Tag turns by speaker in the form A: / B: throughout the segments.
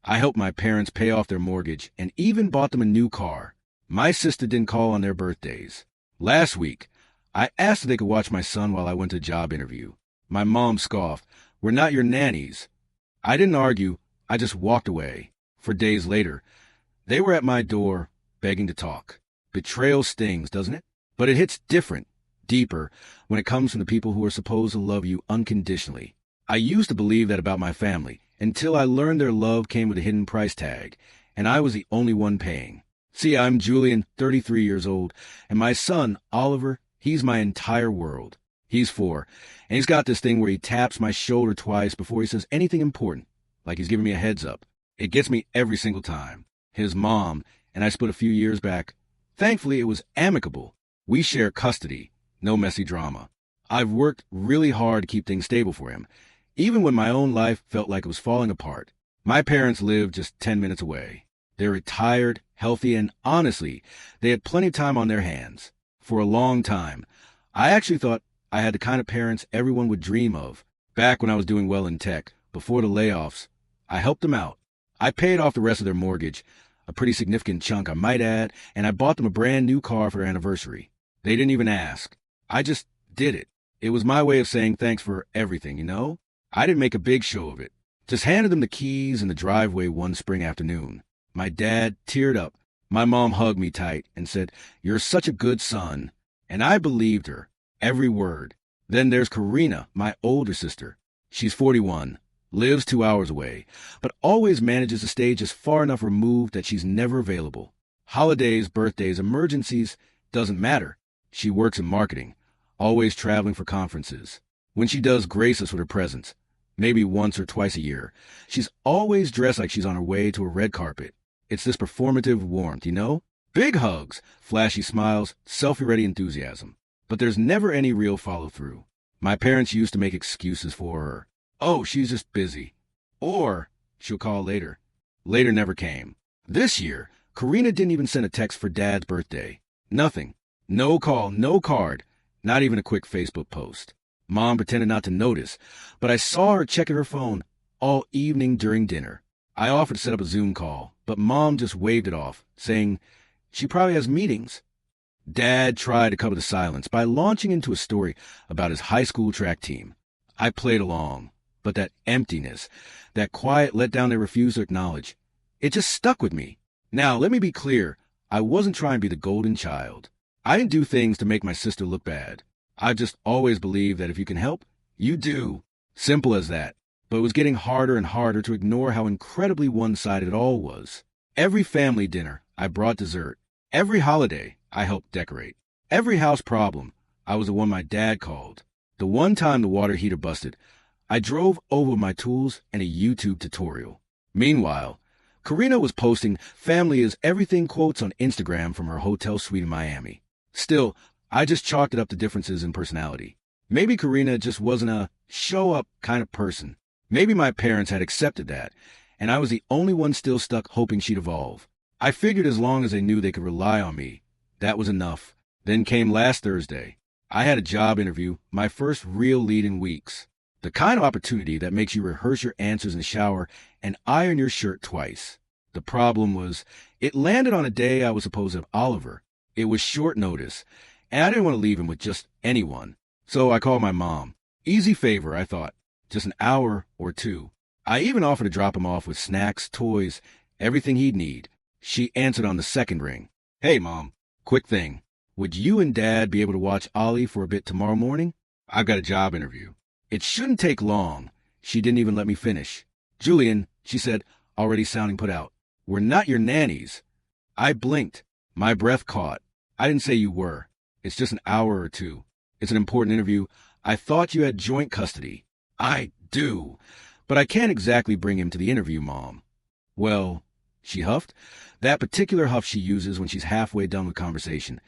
A: I helped my parents pay off their mortgage and even bought them a new car. My sister didn't call on their birthdays. Last week, I asked if they could watch my son while I went to a job interview. My mom scoffed, "We're not your nannies." I didn't argue, I just walked away. For days later, they were at my door, begging to talk. Betrayal stings, doesn't it? But it hits different, deeper, when it comes from the people who are supposed to love you unconditionally. I used to believe that about my family, until I learned their love came with a hidden price tag, and I was the only one paying. See, I'm Julian, 33 years old, and my son, Oliver, he's my entire world. He's 4, and he's got this thing where he taps my shoulder twice before he says anything important, like he's giving me a heads up. It gets me every single time. His mom and I split a few years back. Thankfully, it was amicable. We share custody, no messy drama. I've worked really hard to keep things stable for him, even when my own life felt like it was falling apart. My parents live just 10 minutes away. They're retired, healthy, and honestly, they had plenty of time on their hands. For a long time, I actually thought I had the kind of parents everyone would dream of. Back when I was doing well in tech, before the layoffs, I helped them out. I paid off the rest of their mortgage, a pretty significant chunk I might add, and I bought them a brand new car for their anniversary. They didn't even ask. I just did it. It was my way of saying thanks for everything, you know? I didn't make a big show of it. Just handed them the keys in the driveway one spring afternoon. My dad teared up. My mom hugged me tight and said, "You're such a good son." And I believed her, every word. Then there's Karina, my older sister. She's 41, lives 2 hours away, but always manages to stay just far enough removed that she's never available. Holidays, birthdays, emergencies, doesn't matter. She works in marketing, always traveling for conferences. When she does grace us with her presence, maybe once or twice a year, she's always dressed like she's on her way to a red carpet. It's this performative warmth, you know? Big hugs, flashy smiles, selfie-ready enthusiasm. But there's never any real follow-through. My parents used to make excuses for her. "Oh, she's just busy." Or, "She'll call later." Later never came. This year, Karina didn't even send a text for Dad's birthday. Nothing. No call, no card, not even a quick Facebook post. Mom pretended not to notice, but I saw her checking her phone all evening during dinner. I offered to set up a Zoom call, but Mom just waved it off, saying she probably has meetings. Dad tried to cover the silence by launching into a story about his high school track team. I played along, but that emptiness, that quiet letdown they refused to acknowledge, it just stuck with me. Now, let me be clear, I wasn't trying to be the golden child. I didn't do things to make my sister look bad. I just always believed that if you can help, you do. Simple as that. But it was getting harder and harder to ignore how incredibly one-sided it all was. Every family dinner, I brought dessert. Every holiday, I helped decorate. Every house problem, I was the one my dad called. The one time the water heater busted, I drove over with my tools and a YouTube tutorial. Meanwhile, Karina was posting "family is everything" quotes on Instagram from her hotel suite in Miami. Still, I just chalked it up to differences in personality. Maybe Karina just wasn't a show-up kind of person. Maybe my parents had accepted that, and I was the only one still stuck hoping she'd evolve. I figured as long as they knew they could rely on me, that was enough. Then came last Thursday. I had a job interview, my first real lead in weeks. The kind of opportunity that makes you rehearse your answers in the shower and iron your shirt twice. The problem was, it landed on a day I was supposed to have Oliver. It was short notice, and I didn't want to leave him with just anyone. So I called my mom. Easy favor, I thought. Just an hour or two. I even offered to drop him off with snacks, toys, everything he'd need. She answered on the second ring. "Hey, Mom, quick thing. Would you and Dad be able to watch Ollie for a bit tomorrow morning? I've got a job interview." It shouldn't take long. She didn't even let me finish. "Julian," she said, already sounding put out, "we're not your nannies." I blinked. My breath caught. "I didn't say you were. It's just an hour or two. It's an important interview. I thought you had joint custody." "I do, but I can't exactly bring him to the interview, Mom." "Well," she huffed, that particular huff she uses when she's halfway done with conversation,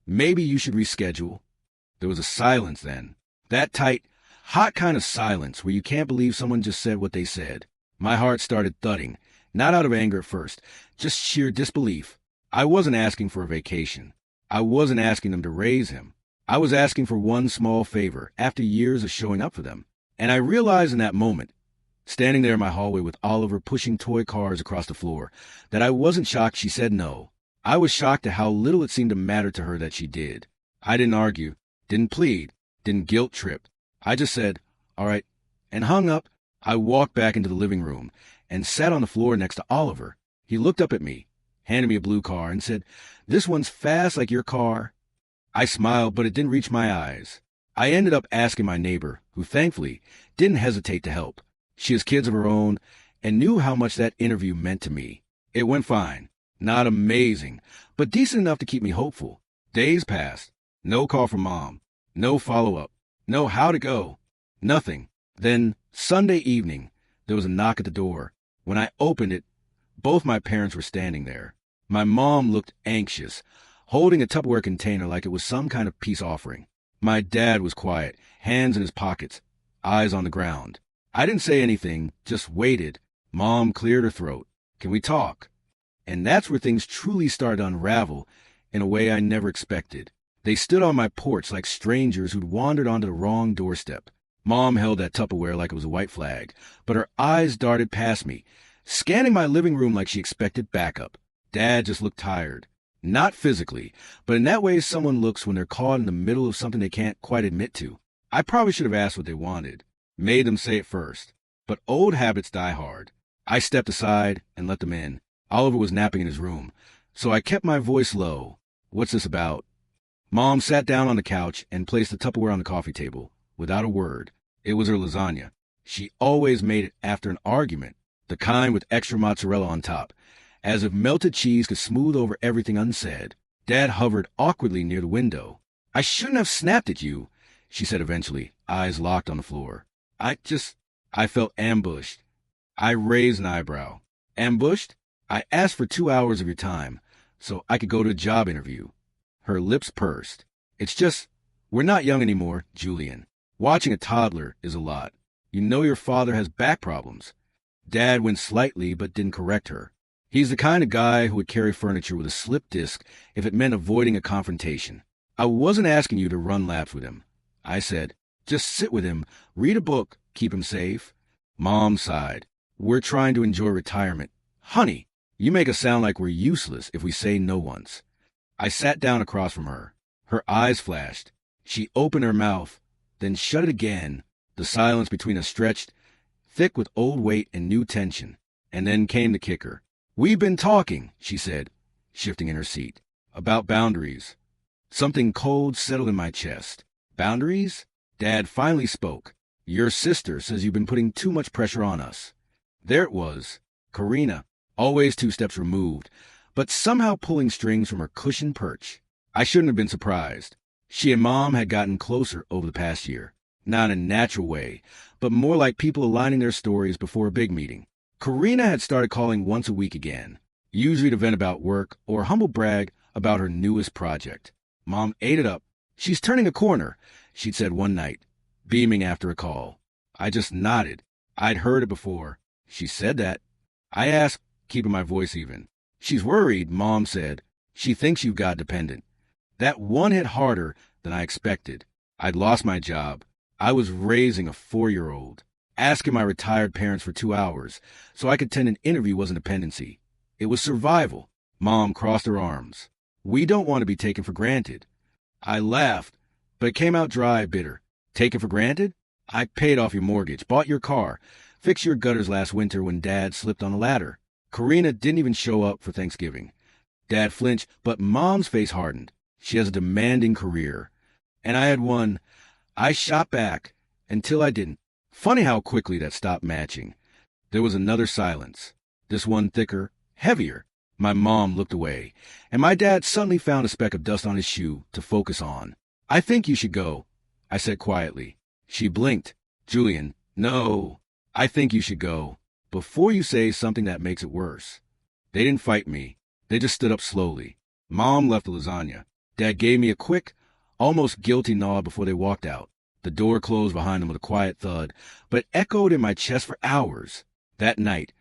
A: "maybe you should reschedule." There was a silence then. That tight, hot kind of silence where you can't believe someone just said what they said. My heart started thudding, not out of anger at first, just sheer disbelief. I wasn't asking for a vacation. I wasn't asking them to raise him. I was asking for one small favor after years of showing up for them. And I realized in that moment, standing there in my hallway with Oliver pushing toy cars across the floor, that I wasn't shocked she said no. I was shocked at how little it seemed to matter to her that she did. I didn't argue, didn't plead, didn't guilt trip. I just said, all right, and hung up. I walked back into the living room and sat on the floor next to Oliver. He looked up at me, handed me a blue car, and said, "This one's fast like your car." I smiled, but it didn't reach my eyes. I ended up asking my neighbor, who thankfully didn't hesitate to help. She has kids of her own and knew how much that interview meant to me. It went fine. Not amazing, but decent enough to keep me hopeful. Days passed. No call from Mom. No follow-up. No how to go. Nothing. Then, Sunday evening, there was a knock at the door. When I opened it, both my parents were standing there. My mom looked anxious, holding a Tupperware container like it was some kind of peace offering. My dad was quiet, hands in his pockets, eyes on the ground. I didn't say anything, just waited. Mom cleared her throat. "Can we talk?" And that's where things truly started to unravel in a way I never expected. They stood on my porch like strangers who'd wandered onto the wrong doorstep. Mom held that Tupperware like it was a white flag, but her eyes darted past me, scanning my living room like she expected backup. Dad just looked tired. Not physically, but in that way someone looks when they're caught in the middle of something they can't quite admit to. I probably should have asked what they wanted. Made them say it first. But old habits die hard. I stepped aside and let them in. Oliver was napping in his room, so I kept my voice low. "What's this about?" Mom sat down on the couch and placed the Tupperware on the coffee table, without a word. It was her lasagna. She always made it after an argument, the kind with extra mozzarella on top, as if melted cheese could smooth over everything unsaid. Dad hovered awkwardly near the window. "I shouldn't have snapped at you," she said eventually, eyes locked on the floor. I felt ambushed. I raised an eyebrow. "Ambushed? I asked for 2 hours of your time, so I could go to a job interview." Her lips pursed. "It's just, we're not young anymore, Julian. Watching a toddler is a lot. You know your father has back problems." Dad went slightly but didn't correct her. He's the kind of guy who would carry furniture with a slip disc if it meant avoiding a confrontation. "I wasn't asking you to run laps with him," I said. "Just sit with him, read a book, keep him safe." Mom sighed. "We're trying to enjoy retirement." "Honey, you make us sound like we're useless if we say no once." I sat down across from her. Her eyes flashed. She opened her mouth, then shut it again. The silence between us stretched, thick with old weight and new tension. And then came the kicker. "We've been talking," she said, shifting in her seat, "about boundaries." Something cold settled in my chest. "Boundaries?" Dad finally spoke. "Your sister says you've been putting too much pressure on us." There it was. Karina, always 2 steps removed, but somehow pulling strings from her cushioned perch. I shouldn't have been surprised. She and Mom had gotten closer over the past year. Not in a natural way, but more like people aligning their stories before a big meeting. Karina had started calling once a week again, usually to vent about work or humble brag about her newest project. Mom ate it up. "She's turning a corner," she'd said one night, beaming after a call. I just nodded. I'd heard it before. "She said that." I asked, keeping my voice even. "She's worried," Mom said. "She thinks you've got dependent." That one hit harder than I expected. I'd lost my job. I was raising a 4-year-old. Asking my retired parents for 2 hours so I could attend an interview wasn't dependency. It was survival. Mom crossed her arms. "We don't want to be taken for granted." I laughed, but it came out dry, bitter. "Taken for granted? I paid off your mortgage, bought your car, fixed your gutters last winter when Dad slipped on a ladder. Karina didn't even show up for Thanksgiving." Dad flinched, but Mom's face hardened. She has a demanding career. And I had one. I shot back, until I didn't. Funny how quickly that stopped matching. There was another silence. This one thicker, heavier. My mom looked away, and my dad suddenly found a speck of dust on his shoe to focus on. "I think you should go," I said quietly. She blinked. "Julian, no. I think you should go. Before you say something that makes it worse." They didn't fight me. They just stood up slowly. Mom left the lasagna. Dad gave me a quick, almost guilty nod before they walked out. The door closed behind them with a quiet thud, but it echoed in my chest for hours. That night,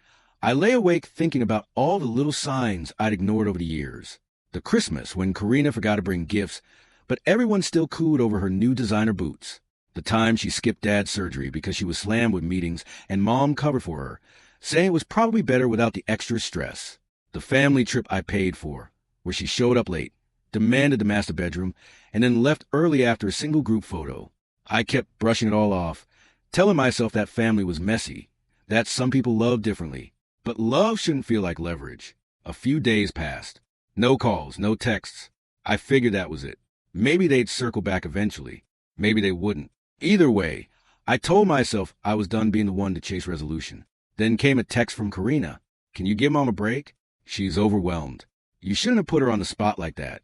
A: I lay awake thinking about all the little signs I'd ignored over the years. The Christmas when Karina forgot to bring gifts, but everyone still cooed over her new designer boots. The time she skipped dad's surgery because she was slammed with meetings and mom covered for her, saying it was probably better without the extra stress. The family trip I paid for, where she showed up late, demanded the master bedroom, and then left early after a single group photo. I kept brushing it all off, telling myself that family was messy, that some people love differently, but love shouldn't feel like leverage. A few days passed. No calls, no texts. I figured that was it. Maybe they'd circle back eventually. Maybe they wouldn't. Either way, I told myself I was done being the one to chase resolution. Then came a text from Karina. Can you give Mom a break? She's overwhelmed. You shouldn't have put her on the spot like that.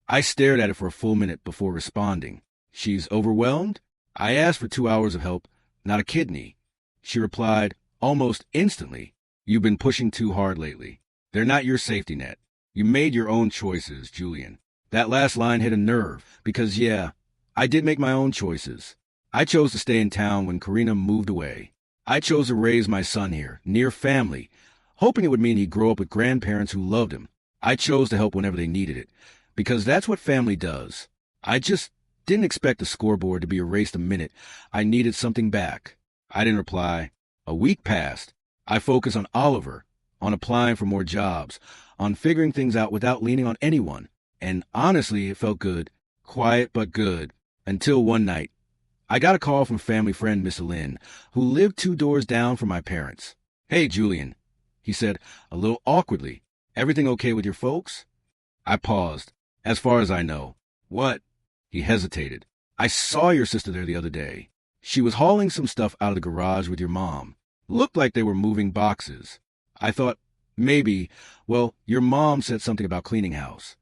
A: I stared at it for a full minute before responding. She's overwhelmed? I asked for 2 hours of help, not a kidney. She replied, almost instantly, you've been pushing too hard lately. They're not your safety net. You made your own choices, Julian. That last line hit a nerve, because yeah, I did make my own choices. I chose to stay in town when Karina moved away. I chose to raise my son here, near family, hoping it would mean he'd grow up with grandparents who loved him. I chose to help whenever they needed it, because that's what family does. I just didn't expect the scoreboard to be erased the minute I needed something back. I didn't reply. A week passed. I focused on Oliver, on applying for more jobs, on figuring things out without leaning on anyone. And honestly, it felt good. Quiet but good. Until one night, I got a call from family friend Miss Lynn, who lived 2 doors down from my parents. Hey, Julian, he said, a little awkwardly. Everything okay with your folks? I paused. As far as I know. What? He hesitated. I saw your sister there the other day. She was hauling some stuff out of the garage with your mom. Looked like they were moving boxes. I thought, maybe, well, your mom said something about cleaning house.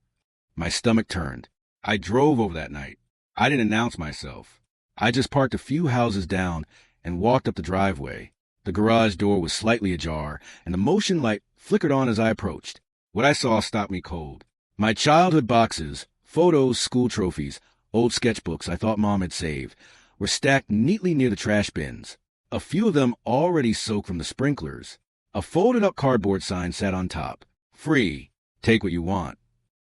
A: My stomach turned. I drove over that night. I didn't announce myself. I just parked a few houses down and walked up the driveway. The garage door was slightly ajar, and the motion light flickered on as I approached. What I saw stopped me cold. My childhood boxes, photos, school trophies, old sketchbooks I thought Mom had saved, were stacked neatly near the trash bins. A few of them already soaked from the sprinklers. A folded-up cardboard sign sat on top. Free. Take what you want.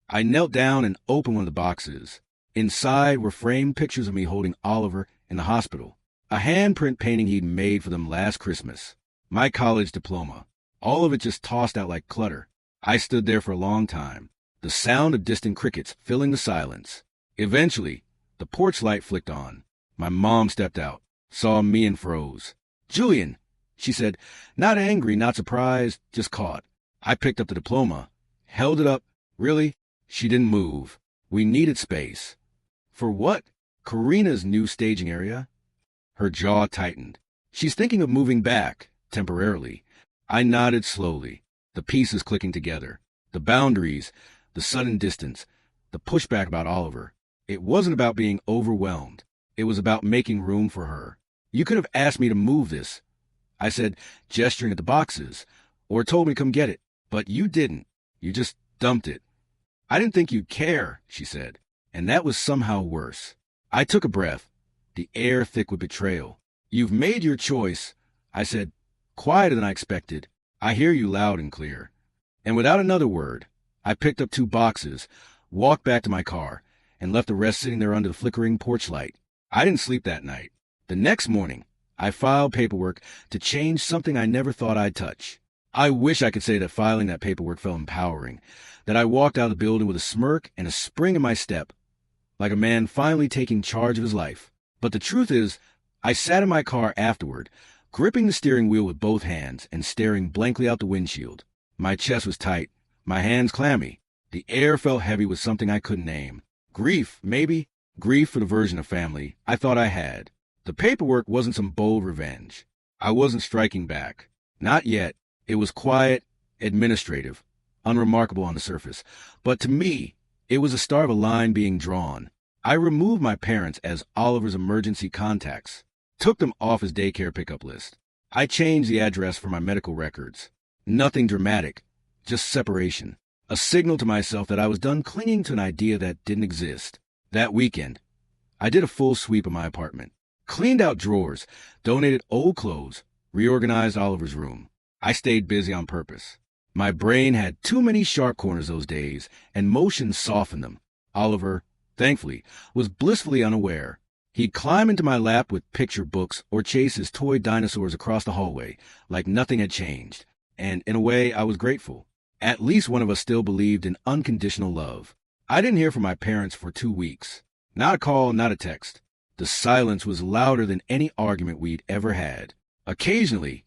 A: I knelt down and opened one of the boxes. Inside were framed pictures of me holding Oliver in the hospital. A handprint painting he'd made for them last Christmas. My college diploma. All of it just tossed out like clutter. I stood there for a long time, the sound of distant crickets filling the silence. Eventually, the porch light flicked on. My mom stepped out, saw me and froze. Julian, she said, not angry, not surprised, just caught. I picked up the diploma, held it up. Really? She didn't move. We needed space. For what? Karina's new staging area? Her jaw tightened. She's thinking of moving back, temporarily. I nodded slowly, the pieces clicking together. The boundaries, the sudden distance, the pushback about Oliver. It wasn't about being overwhelmed. It was about making room for her. You could have asked me to move this, I said, gesturing at the boxes, or told me to come get it. But you didn't. You just dumped it. I didn't think you'd care, she said, and that was somehow worse. I took a breath, the air thick with betrayal. You've made your choice, I said, quieter than I expected. I hear you loud and clear. And without another word, I picked up 2 boxes, walked back to my car, and left the rest sitting there under the flickering porch light. I didn't sleep that night. The next morning, I filed paperwork to change something I never thought I'd touch. I wish I could say that filing that paperwork felt empowering, that I walked out of the building with a smirk and a spring in my step, like a man finally taking charge of his life. But the truth is, I sat in my car afterward, gripping the steering wheel with both hands and staring blankly out the windshield. My chest was tight, my hands clammy. The air felt heavy with something I couldn't name. Grief, maybe. Grief for the version of family I thought I had. The paperwork wasn't some bold revenge. I wasn't striking back. Not yet. It was quiet, administrative, unremarkable on the surface. But to me, it was the start of a line being drawn. I removed my parents as Oliver's emergency contacts, took them off his daycare pickup list. I changed the address for my medical records. Nothing dramatic, just separation. A signal to myself that I was done clinging to an idea that didn't exist. That weekend, I did a full sweep of my apartment. Cleaned out drawers, donated old clothes, reorganized Oliver's room. I stayed busy on purpose. My brain had too many sharp corners those days, and motion softened them. Oliver, thankfully, was blissfully unaware. He'd climb into my lap with picture books or chase his toy dinosaurs across the hallway like nothing had changed. And in a way, I was grateful. At least one of us still believed in unconditional love. I didn't hear from my parents for 2 weeks. Not a call, not a text. The silence was louder than any argument we'd ever had. Occasionally,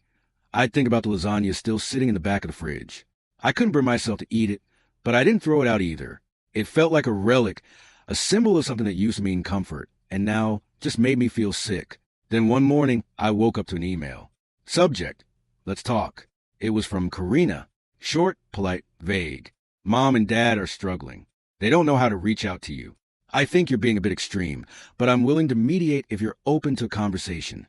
A: I'd think about the lasagna still sitting in the back of the fridge. I couldn't bring myself to eat it, but I didn't throw it out either. It felt like a relic, a symbol of something that used to mean comfort, and now just made me feel sick. Then one morning, I woke up to an email. Subject: let's talk. It was from Karina. Short, polite, vague. Mom and Dad are struggling. They don't know how to reach out to you. I think you're being a bit extreme, but I'm willing to mediate if you're open to a conversation.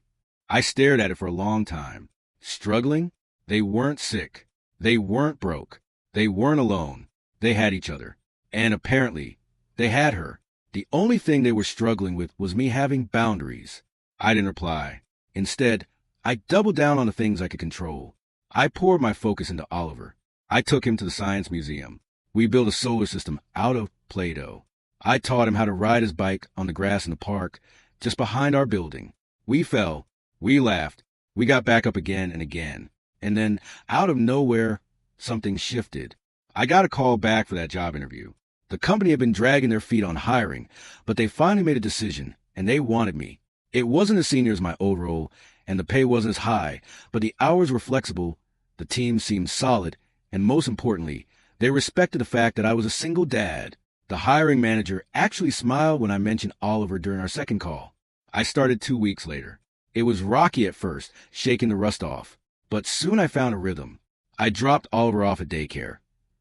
A: I stared at it for a long time. Struggling? They weren't sick. They weren't broke. They weren't alone. They had each other. And apparently, they had her. The only thing they were struggling with was me having boundaries. I didn't reply. Instead, I doubled down on the things I could control. I poured my focus into Oliver. I took him to the science museum. We built a solar system out of Play-Doh. I taught him how to ride his bike on the grass in the park just behind our building. We fell. We laughed. We got back up again and again. And then, out of nowhere, something shifted. I got a call back for that job interview. The company had been dragging their feet on hiring, but they finally made a decision, and they wanted me. It wasn't as senior as my old role, and the pay wasn't as high, but the hours were flexible, the team seemed solid, and most importantly, they respected the fact that I was a single dad. The hiring manager actually smiled when I mentioned Oliver during our second call. I started 2 weeks later. It was rocky at first, shaking the rust off, but soon I found a rhythm. I dropped Oliver off at daycare,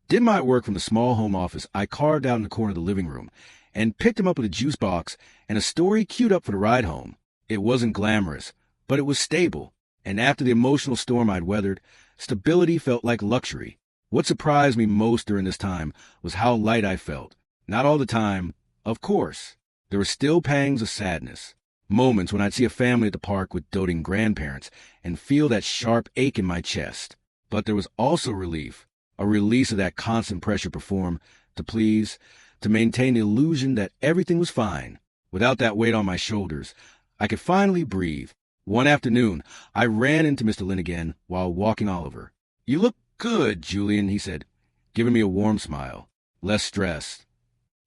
A: did my work from the small home office I carved out in the corner of the living room, and picked him up with a juice box and a story queued up for the ride home. It wasn't glamorous, but it was stable, and after the emotional storm I'd weathered, stability felt like luxury. What surprised me most during this time was how light I felt. Not all the time, of course. There were still pangs of sadness. Moments when I'd see a family at the park with doting grandparents and feel that sharp ache in my chest. But there was also relief, a release of that constant pressure to perform, to please, to maintain the illusion that everything was fine. Without that weight on my shoulders, I could finally breathe. One afternoon, I ran into Mr. Lynn again while walking Oliver. "You look good, Julian," he said, giving me a warm smile. "Less stressed."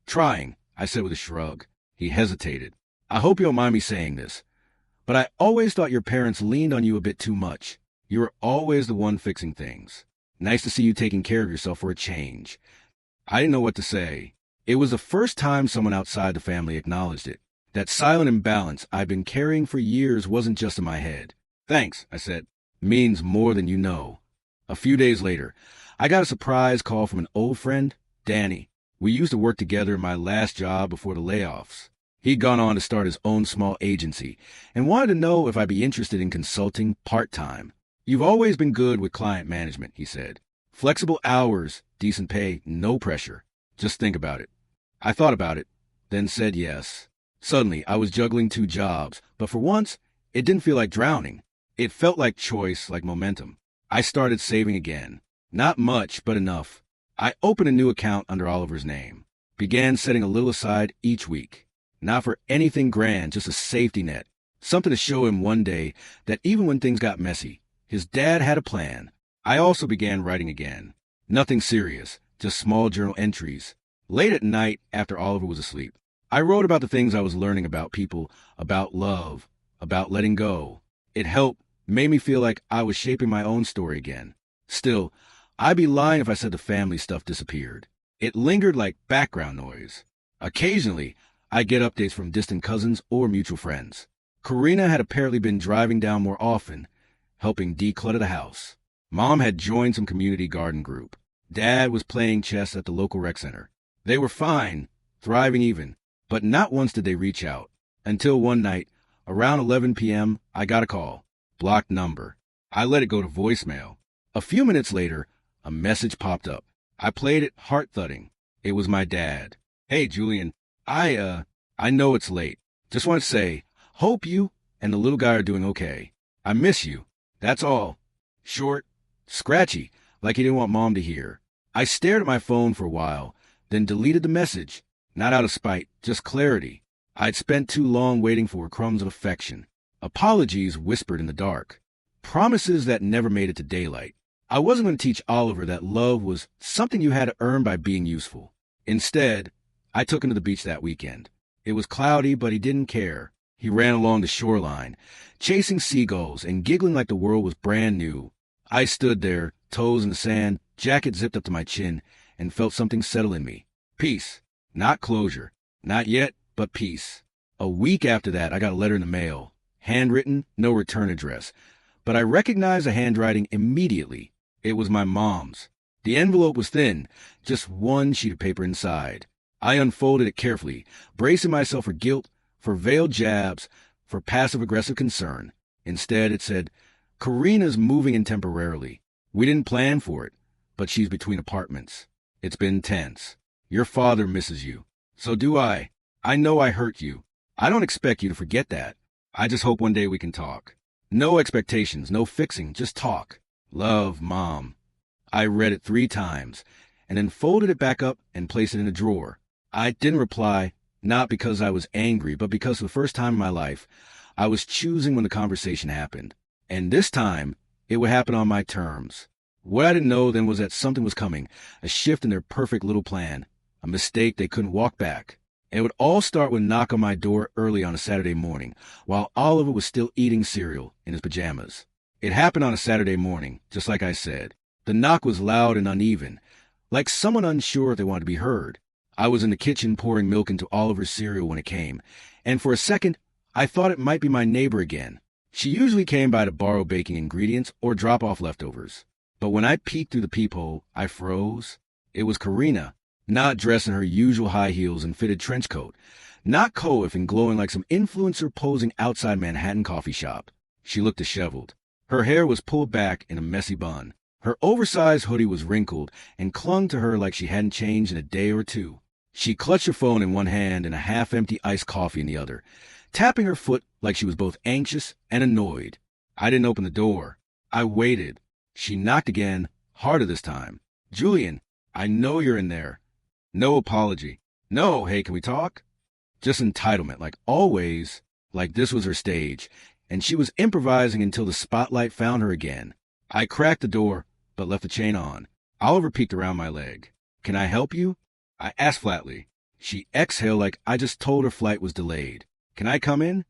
A: "Trying," I said with a shrug. He hesitated. "I hope you don't mind me saying this, but I always thought your parents leaned on you a bit too much. You were always the one fixing things. Nice to see you taking care of yourself for a change." I didn't know what to say. It was the first time someone outside the family acknowledged it. That silent imbalance I'd been carrying for years wasn't just in my head. "Thanks," I said. "Means more than you know." A few days later, I got a surprise call from an old friend, Danny. We used to work together in my last job before the layoffs. He'd gone on to start his own small agency and wanted to know if I'd be interested in consulting part-time. "You've always been good with client management," he said. "Flexible hours, decent pay, no pressure. Just think about it." I thought about it, then said yes. Suddenly, I was juggling 2 jobs, but for once, it didn't feel like drowning. It felt like choice, like momentum. I started saving again. Not much, but enough. I opened a new account under Oliver's name. Began setting a little aside each week. Not for anything grand, just a safety net. Something to show him one day that even when things got messy, his dad had a plan. I also began writing again. Nothing serious, just small journal entries. Late at night, after Oliver was asleep, I wrote about the things I was learning about people, about love, about letting go. It helped, made me feel like I was shaping my own story again. Still, I'd be lying if I said the family stuff disappeared. It lingered like background noise. Occasionally, I'd get updates from distant cousins or mutual friends. Karina had apparently been driving down more often, helping declutter the house. Mom had joined some community garden group. Dad was playing chess at the local rec center. They were fine, thriving even, but not once did they reach out. Until one night, around 11 p.m., I got a call. Blocked number. I let it go to voicemail. A few minutes later, a message popped up. I played it, heart thudding. It was my dad. "Hey, Julian, I know it's late. Just want to say, hope you and the little guy are doing okay. I miss you. That's all." Short, scratchy, like he didn't want Mom to hear. I stared at my phone for a while, then deleted the message. Not out of spite, just clarity. I'd spent too long waiting for crumbs of affection. Apologies whispered in the dark. Promises that never made it to daylight. I wasn't going to teach Oliver that love was something you had to earn by being useful. Instead, I took him to the beach that weekend. It was cloudy, but he didn't care. He ran along the shoreline, chasing seagulls and giggling like the world was brand new. I stood there, toes in the sand, jacket zipped up to my chin, and felt something settle in me. Peace. Not closure. Not yet, but peace. A week after that, I got a letter in the mail. Handwritten, no return address. But I recognized the handwriting immediately. It was my mom's. The envelope was thin, just one sheet of paper inside. I unfolded it carefully, bracing myself for guilt, for veiled jabs, for passive-aggressive concern. Instead, it said, Karina's moving in temporarily. We didn't plan for it, but she's between apartments. It's been tense. Your father misses you. So do I. I know I hurt you. I don't expect you to forget that. I just hope one day we can talk. No expectations, no fixing, just talk. Love, Mom. I read it 3 times, and then folded it back up and placed it in a drawer. I didn't reply, not because I was angry, but because for the first time in my life, I was choosing when the conversation happened. And this time, it would happen on my terms. What I didn't know then was that something was coming, a shift in their perfect little plan, a mistake they couldn't walk back. And it would all start with a knock on my door early on a Saturday morning, while Oliver was still eating cereal in his pajamas. It happened on a Saturday morning, just like I said. The knock was loud and uneven, like someone unsure if they wanted to be heard. I was in the kitchen pouring milk into Oliver's cereal when it came, and for a second, I thought it might be my neighbor again. She usually came by to borrow baking ingredients or drop off leftovers. But when I peeked through the peephole, I froze. It was Karina, not dressed in her usual high heels and fitted trench coat, not coiffed and glowing like some influencer posing outside Manhattan coffee shop. She looked disheveled. Her hair was pulled back in a messy bun. Her oversized hoodie was wrinkled and clung to her like she hadn't changed in a day or two. She clutched her phone in one hand and a half-empty iced coffee in the other, tapping her foot like she was both anxious and annoyed. I didn't open the door. I waited. She knocked again, harder this time. Julian, I know you're in there. No apology. No, hey, can we talk? Just entitlement, like always, like this was her stage, and she was improvising until the spotlight found her again. I cracked the door, but left the chain on. Oliver peeked around my leg. Can I help you? I asked flatly. She exhaled like I just told her flight was delayed. Can I come in?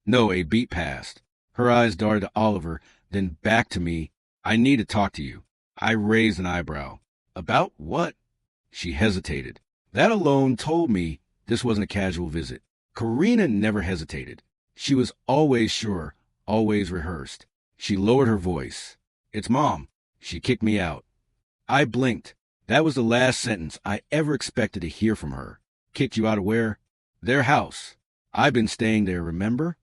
A: No, a beat passed. Her eyes darted to Oliver, then back to me. I need to talk to you. I raised an eyebrow. About what? She hesitated. That alone told me this wasn't a casual visit. Karina never hesitated. She was always sure, always rehearsed. She lowered her voice. It's Mom. She kicked me out. I blinked. That was the last sentence I ever expected to hear from her. Kicked you out of where? Their house. I've been staying there, remember?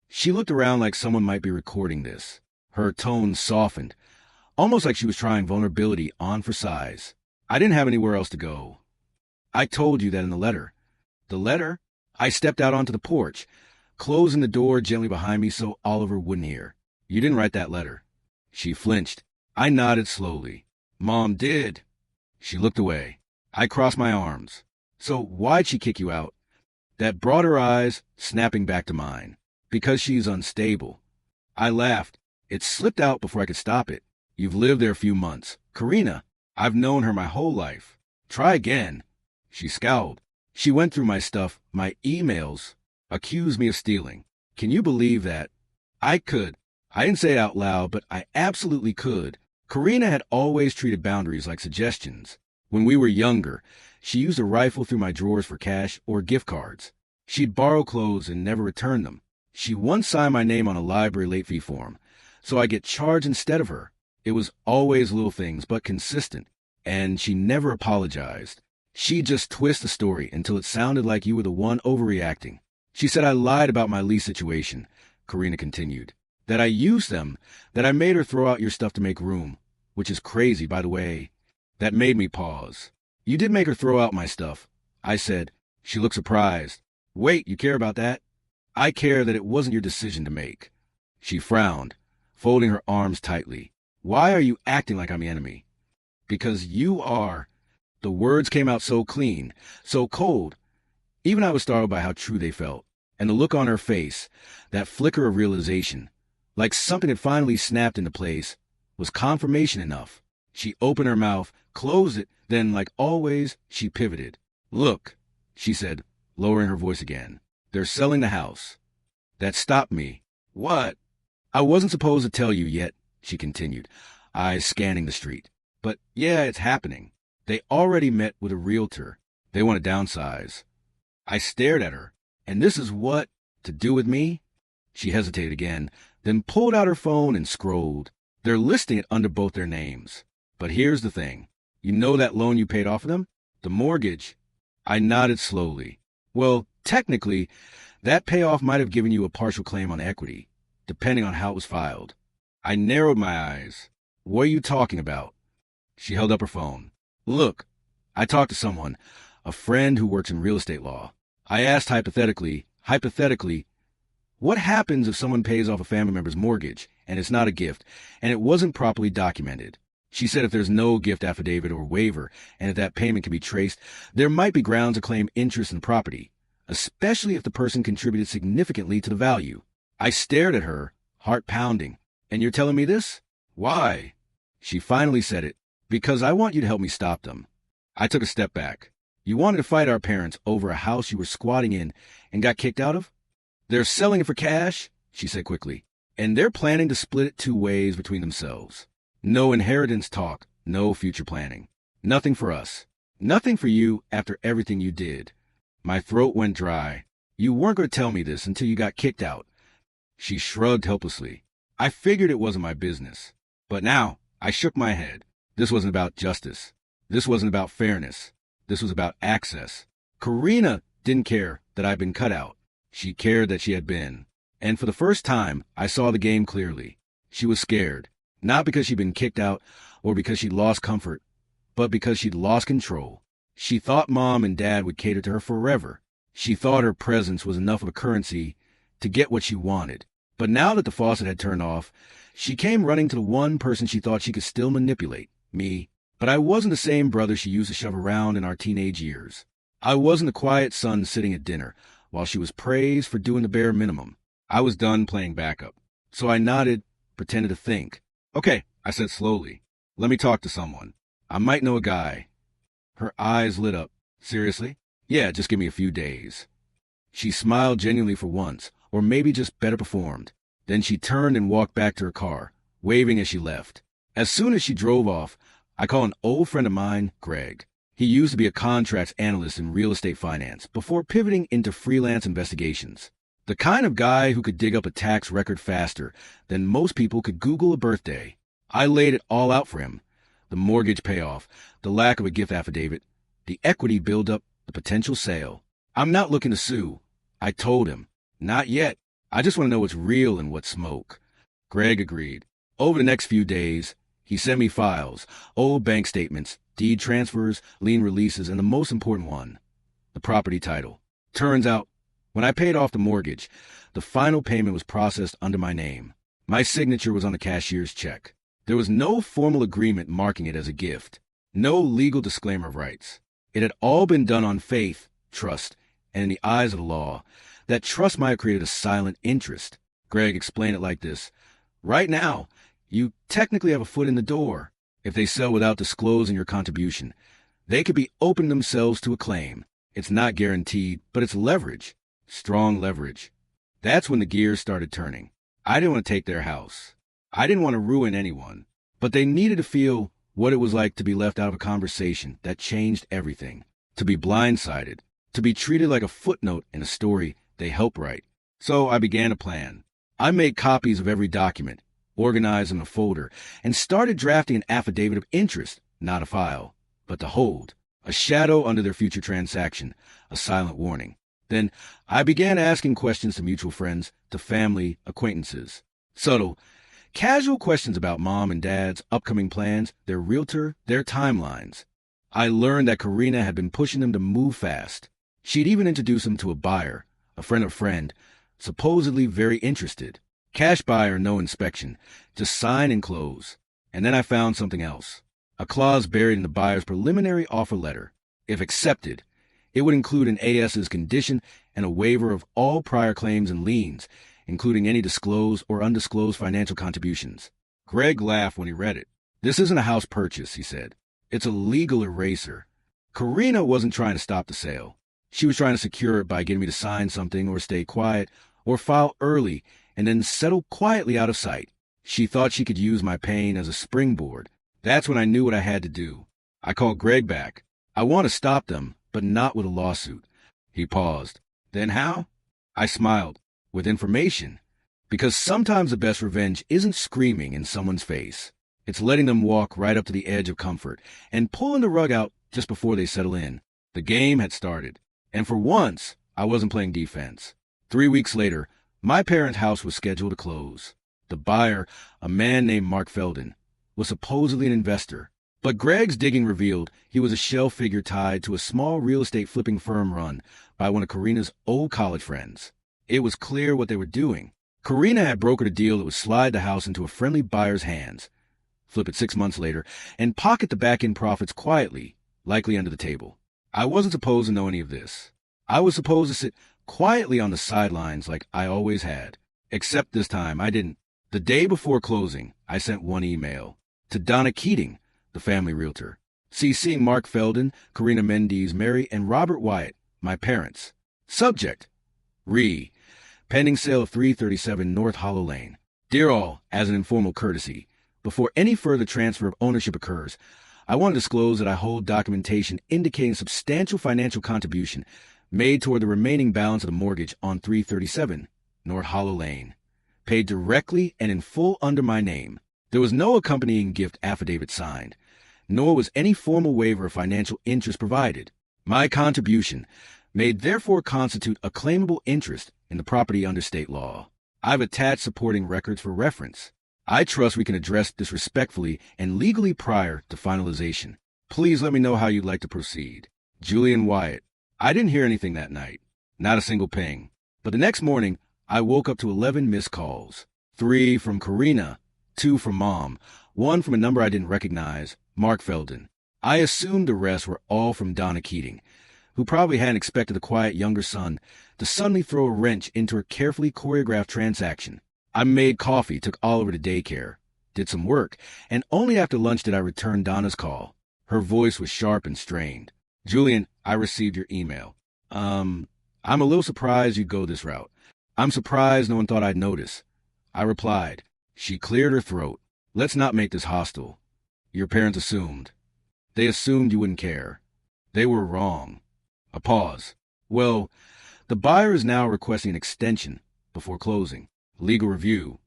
A: She looked around like someone might be recording this. Her tone softened, almost like she was trying vulnerability on for size. I didn't have anywhere else to go. I told you that in the letter. The letter? I stepped out onto the porch, closing the door gently behind me so Oliver wouldn't hear. You didn't write that letter. She flinched. I nodded slowly. Mom did. She looked away. I crossed my arms. So why'd she kick you out? That brought her eyes snapping back to mine. Because she's unstable. I laughed. It slipped out before I could stop it. You've lived there a few months. Karina, I've known her my whole life. Try again. She scowled. She went through my stuff, my emails, accused me of stealing. Can you believe that? I could. I didn't say it out loud, but I absolutely could. Karina had always treated boundaries like suggestions. When we were younger, she used to rifle through my drawers for cash or gift cards. She'd borrow clothes and never return them. She once signed my name on a library late fee form, so I get charged instead of her. It was always little things, but consistent. And she never apologized. She'd just twist the story until it sounded like you were the one overreacting. She said I lied about my lease situation, Karina continued. That I used them, that I made her throw out your stuff to make room, which is crazy, by the way. That made me pause. You did make her throw out my stuff, I said. She looked surprised. Wait, you care about that? I care that it wasn't your decision to make. She frowned, folding her arms tightly. Why are you acting like I'm the enemy? Because you are. The words came out so clean, so cold. Even I was startled by how true they felt. And the look on her face, that flicker of realization, like something had finally snapped into place, was confirmation enough. She opened her mouth, closed it, then, like always, she pivoted. "Look," she said, lowering her voice again. "They're selling the house." That stopped me. "What?" "I wasn't supposed to tell you yet," she continued, eyes scanning the street. "But yeah, it's happening. They already met with a realtor. They want to downsize." I stared at her. "And this is what to do with me?" She hesitated again, then pulled out her phone and scrolled. "They're listing it under both their names. But here's the thing. You know that loan you paid off of them? The mortgage?" I nodded slowly. "Well, technically, that payoff might have given you a partial claim on equity, depending on how it was filed." I narrowed my eyes. "What are you talking about?" She held up her phone. "Look, I talked to someone, a friend who works in real estate law. I asked hypothetically, what happens if someone pays off a family member's mortgage, and it's not a gift, and it wasn't properly documented? She said if there's no gift affidavit or waiver, and if that payment can be traced, there might be grounds to claim interest in the property, especially if the person contributed significantly to the value." I stared at her, heart pounding. "And you're telling me this? Why?" She finally said it. "Because I want you to help me stop them." I took a step back. "You wanted to fight our parents over a house you were squatting in and got kicked out of?" "They're selling it for cash," she said quickly, "and they're planning to split it 2 ways between themselves. No inheritance talk, no future planning. Nothing for us. Nothing for you after everything you did." My throat went dry. "You weren't going to tell me this until you got kicked out." She shrugged helplessly. "I figured it wasn't my business. But now," I shook my head. "This wasn't about justice. This wasn't about fairness. This was about access. Karina didn't care that I'd been cut out. She cared that she had been. And for the first time, I saw the game clearly. She was scared. Not because she'd been kicked out or because she'd lost comfort, but because she'd lost control. She thought Mom and Dad would cater to her forever. She thought her presence was enough of a currency to get what she wanted. But now that the faucet had turned off, she came running to the one person she thought she could still manipulate, me. But I wasn't the same brother she used to shove around in our teenage years. I wasn't the quiet son sitting at dinner, while she was praised for doing the bare minimum. I was done playing backup. So I nodded, pretended to think. "Okay," I said slowly. "Let me talk to someone. I might know a guy." Her eyes lit up. "Seriously?" "Yeah, just give me a few days." She smiled genuinely for once, or maybe just better performed. Then she turned and walked back to her car, waving as she left. As soon as she drove off, I called an old friend of mine, Greg. He used to be a contracts analyst in real estate finance before pivoting into freelance investigations. The kind of guy who could dig up a tax record faster than most people could Google a birthday. I laid it all out for him. The mortgage payoff, the lack of a gift affidavit, the equity buildup, the potential sale. "I'm not looking to sue," I told him. "Not yet. I just want to know what's real and what's smoke." Greg agreed. Over the next few days, he sent me files, old bank statements, deed transfers, lien releases, and the most important one, the property title. Turns out, when I paid off the mortgage, the final payment was processed under my name. My signature was on the cashier's check. There was no formal agreement marking it as a gift, no legal disclaimer of rights. It had all been done on faith, trust, and in the eyes of the law, that trust might have created a silent interest. Greg explained it like this. "Right now, you technically have a foot in the door. If they sell without disclosing your contribution, they could be open themselves to a claim. It's not guaranteed, but it's leverage. Strong leverage." That's when the gears started turning. I didn't want to take their house. I didn't want to ruin anyone. But they needed to feel what it was like to be left out of a conversation that changed everything. To be blindsided. To be treated like a footnote in a story they helped write. So I began a plan. I made copies of every document, organized in a folder, and started drafting an affidavit of interest, not a file, but to hold, a shadow under their future transaction, a silent warning. Then I began asking questions to mutual friends, to family, acquaintances. Subtle, casual questions about Mom and Dad's upcoming plans, their realtor, their timelines. I learned that Karina had been pushing them to move fast. She'd even introduced them to a buyer, a friend of a friend, supposedly very interested. Cash buyer, no inspection, just sign and close. And then I found something else. A clause buried in the buyer's preliminary offer letter. If accepted, It would include an AS's condition and a waiver of all prior claims and liens, including any disclosed or undisclosed financial contributions. Greg laughed when he read it. "This isn't a house purchase," he said. "It's a legal eraser." Karina wasn't trying to stop the sale. She was trying to secure it by getting me to sign something or stay quiet or file early and then settle quietly out of sight. She thought she could use my pain as a springboard. That's when I knew what I had to do. I called Greg back. "I want to stop them, but not with a lawsuit." He paused. "Then how?" I smiled. "With information. Because sometimes the best revenge isn't screaming in someone's face. It's letting them walk right up to the edge of comfort and pulling the rug out just before they settle in." The game had started. And for once, I wasn't playing defense. 3 weeks later, my parents' house was scheduled to close. The buyer, a man named Mark Feldon, was supposedly an investor. But Greg's digging revealed he was a shell figure tied to a small real estate flipping firm run by one of Karina's old college friends. It was clear what they were doing. Karina had brokered a deal that would slide the house into a friendly buyer's hands, flip it 6 months later, and pocket the back-end profits quietly, likely under the table. I wasn't supposed to know any of this. I was supposed to sit quietly on the sidelines like I always had. Except this time, I didn't. The day before closing, I sent one email to Donna Keating, the family realtor, CCing Mark Feldon, Karina Mendes, Mary, and Robert Wyatt, my parents. Subject: pending sale of 337 North Hollow Lane. Dear all, as an informal courtesy, before any further transfer of ownership occurs, I want to disclose that I hold documentation indicating substantial financial contribution made toward the remaining balance of the mortgage on 337 North Hollow Lane, paid directly and in full under my name. There was no accompanying gift affidavit signed, nor was any formal waiver of financial interest provided. My contribution may therefore constitute a claimable interest in the property under state law. I've attached supporting records for reference. I trust we can address this respectfully and legally prior to finalization. Please let me know how you'd like to proceed. Julian Wyatt. I didn't hear anything that night. Not a single ping. But the next morning, I woke up to 11 missed calls. 3 from Karina, 2 from Mom, 1 from a number I didn't recognize, Mark Feldon. I assumed the rest were all from Donna Keating, who probably hadn't expected the quiet younger son to suddenly throw a wrench into her carefully choreographed transaction. I made coffee, took Oliver to daycare, did some work, and only after lunch did I return Donna's call. Her voice was sharp and strained. "Julian, I received your email. I'm a little surprised you'd go this route. I'm surprised no one thought I'd notice." I replied. She cleared her throat. "Let's not make this hostile. Your parents assumed. They assumed you wouldn't care. They were wrong." A pause. "Well, the buyer is now requesting an extension before closing. Legal review.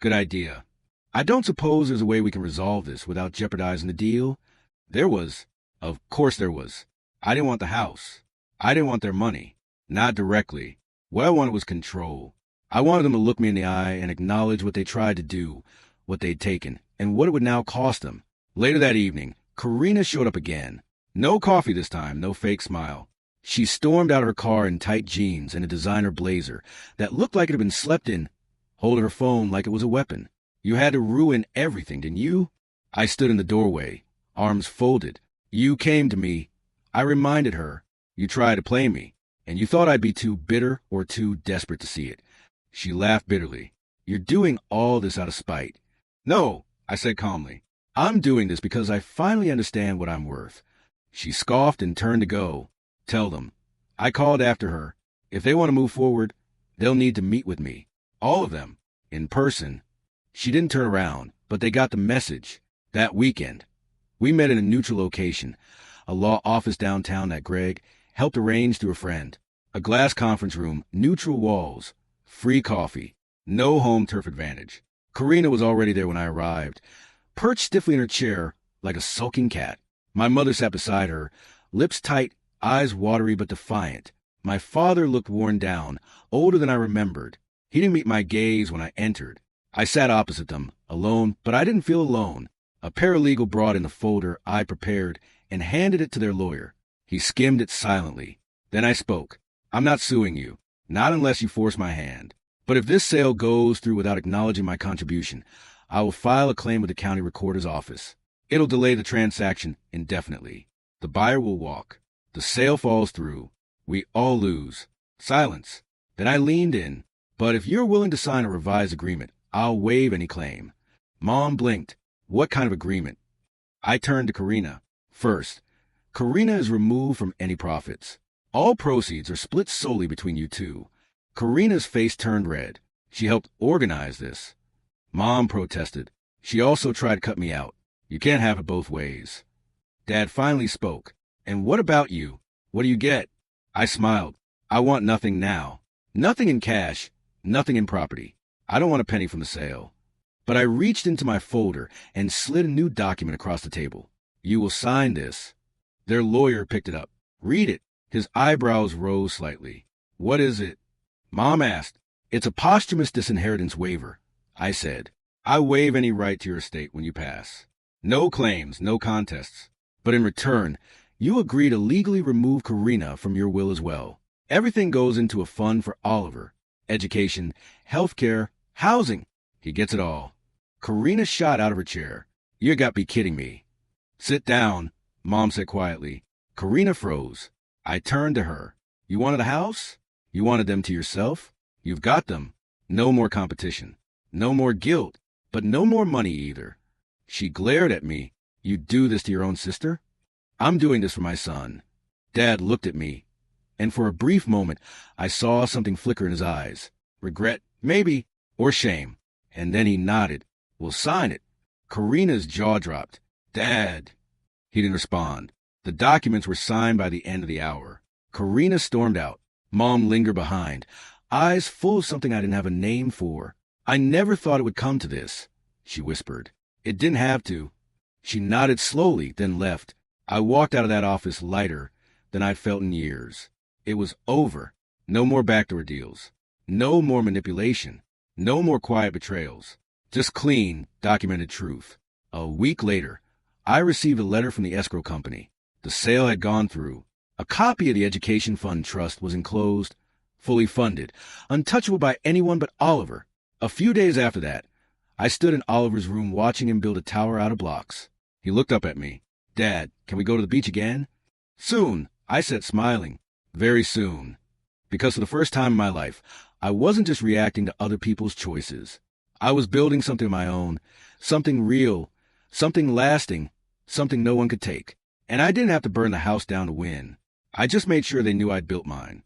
A: Good idea. I don't suppose there's a way we can resolve this without jeopardizing the deal?" There was. Of course there was. I didn't want the house. I didn't want their money. Not directly. What I wanted was control. I wanted them to look me in the eye and acknowledge what they tried to do, what they'd taken, and what it would now cost them. Later that evening, Karina showed up again. No coffee this time, no fake smile. She stormed out of her car in tight jeans and a designer blazer that looked like it had been slept in, holding her phone like it was a weapon. "You had to ruin everything, didn't you?" I stood in the doorway, arms folded. "You came to me." I reminded her. "You tried to play me, and you thought I'd be too bitter or too desperate to see it." She laughed bitterly. "You're doing all this out of spite." "No," I said calmly. "I'm doing this because I finally understand what I'm worth." She scoffed and turned to go. "Tell them." I called after her. "If they want to move forward, they'll need to meet with me. All of them. In person." She didn't turn around, but they got the message. That weekend, we met in a neutral location, a law office downtown that Greg helped arrange through a friend. A glass conference room, neutral walls, free coffee, no home turf advantage. Karina was already there when I arrived, perched stiffly in her chair like a sulking cat. My mother sat beside her, lips tight, eyes watery but defiant. My father looked worn down, older than I remembered. He didn't meet my gaze when I entered. I sat opposite them, alone, but I didn't feel alone. A paralegal brought in the folder I prepared and handed it to their lawyer. He skimmed it silently. Then I spoke. "I'm not suing you, not unless you force my hand. But if this sale goes through without acknowledging my contribution, I will file a claim with the county recorder's office. It'll delay the transaction indefinitely. The buyer will walk. The sale falls through. We all lose. Silence. Then I leaned in. But if you're willing to sign a revised agreement, I'll waive any claim. Mom blinked. What kind of agreement? I turned to Karina. First, Karina is removed from any profits. All proceeds are split solely between you two. Karina's face turned red. She helped organize this. Mom protested. She also tried to cut me out. You can't have it both ways. Dad finally spoke. And what about you? What do you get? I smiled. I want nothing now. Nothing in cash. Nothing in property. I don't want a penny from the sale. But I reached into my folder and slid a new document across the table. You will sign this. Their lawyer picked it up. Read it. His eyebrows rose slightly. What is it? Mom asked. It's a posthumous disinheritance waiver. I said. I waive any right to your estate when you pass. No claims, no contests. But in return, you agree to legally remove Karina from your will as well. Everything goes into a fund for Oliver. Education, healthcare, housing. He gets it all. Karina shot out of her chair. You got to be kidding me. Sit down, Mom said quietly. Karina froze. I turned to her. You wanted a house? You wanted them to yourself? You've got them. No more competition. No more guilt. But no more money either. She glared at me. You do this to your own sister? I'm doing this for my son. Dad looked at me. And for a brief moment, I saw something flicker in his eyes. Regret, maybe, or shame. And then he nodded. We'll sign it. Karina's jaw dropped. Dad. He didn't respond. The documents were signed by the end of the hour. Karina stormed out. Mom lingered behind, eyes full of something I didn't have a name for. I never thought it would come to this, she whispered. It didn't have to. She nodded slowly, then left. I walked out of that office lighter than I'd felt in years. It was over. No more backdoor deals. No more manipulation. No more quiet betrayals. Just clean, documented truth. A week later, I received a letter from the escrow company. The sale had gone through. A copy of the Education Fund Trust was enclosed, fully funded, untouchable by anyone but Oliver. A few days after that, I stood in Oliver's room watching him build a tower out of blocks. He looked up at me. Dad, can we go to the beach again? Soon, I said, smiling. Very soon. Because for the first time in my life, I wasn't just reacting to other people's choices. I was building something of my own, something real, something lasting, something no one could take. And I didn't have to burn the house down to win. I just made sure they knew I'd built mine.